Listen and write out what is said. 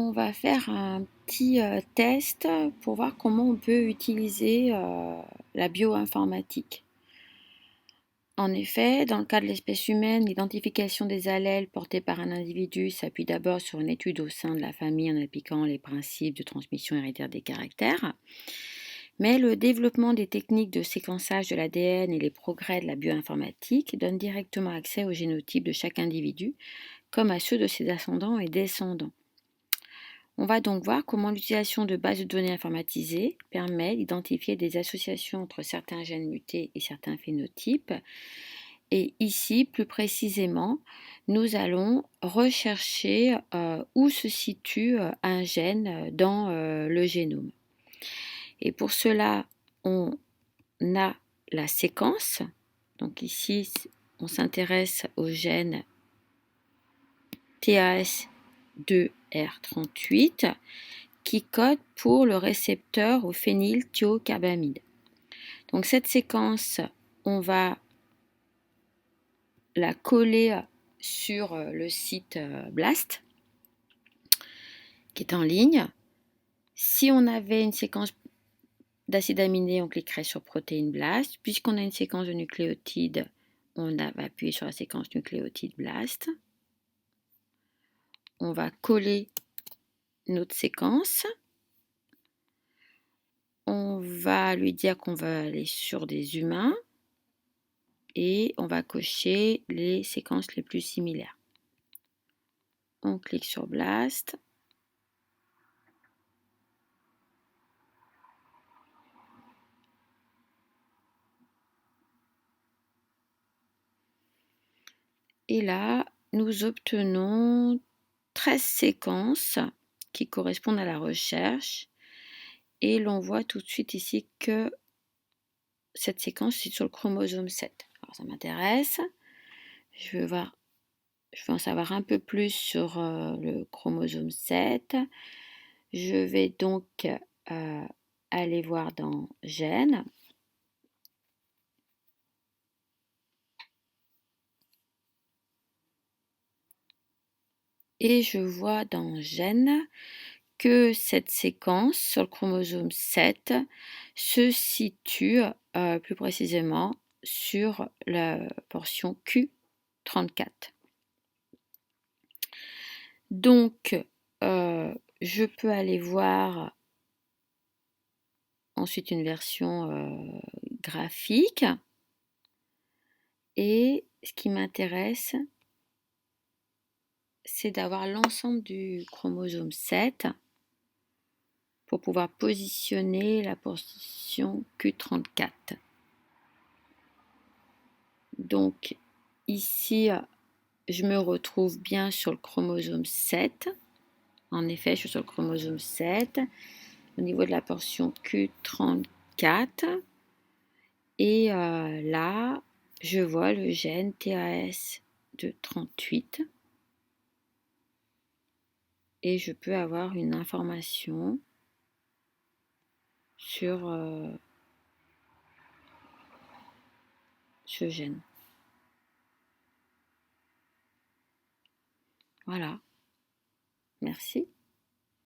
on va faire un petit test pour voir comment on peut utiliser la bioinformatique. En effet, dans le cas de l'espèce humaine, l'identification des allèles portés par un individu s'appuie d'abord sur une étude au sein de la famille en appliquant les principes de transmission héréditaire des caractères. Mais le développement des techniques de séquençage de l'ADN et les progrès de la bioinformatique donnent directement accès au génotype de chaque individu, comme à ceux de ses ascendants et descendants. On va donc voir comment l'utilisation de bases de données informatisées permet d'identifier des associations entre certains gènes mutés et certains phénotypes. Et ici, plus précisément, nous allons rechercher où se situe un gène dans le génome. Et pour cela, on a la séquence. Donc ici, on s'intéresse au gène TAS2R38 qui code pour le récepteur au phénylthiocarbamide. Donc cette séquence, on va la coller sur le site BLAST qui est en ligne. Si on avait une séquence d'acides aminés, on cliquerait sur protéine BLAST. Puisqu'on a une séquence de nucléotides, on va appuyer sur la séquence nucléotide BLAST. On va coller notre séquence. On va lui dire qu'on va aller sur des humains et on va cocher les séquences les plus similaires. On clique sur BLAST. Et là, nous obtenons 13 séquences qui correspondent à la recherche. Et l'on voit tout de suite ici que cette séquence est sur le chromosome 7. Alors ça m'intéresse. Je veux en savoir un peu plus sur le chromosome 7. Je vais donc aller voir dans Gènes. Et je vois dans Gènes que cette séquence sur le chromosome 7 se situe plus précisément sur la portion Q34. Donc, je peux aller voir ensuite une version graphique. Et ce qui m'intéresse, c'est d'avoir l'ensemble du chromosome 7 pour pouvoir positionner la portion Q34. Donc ici, je me retrouve bien sur le chromosome 7. En effet, je suis sur le chromosome 7 au niveau de la portion Q34. Et là, je vois le gène TAS de 38. Et je peux avoir une information sur ce gène. Voilà. Merci.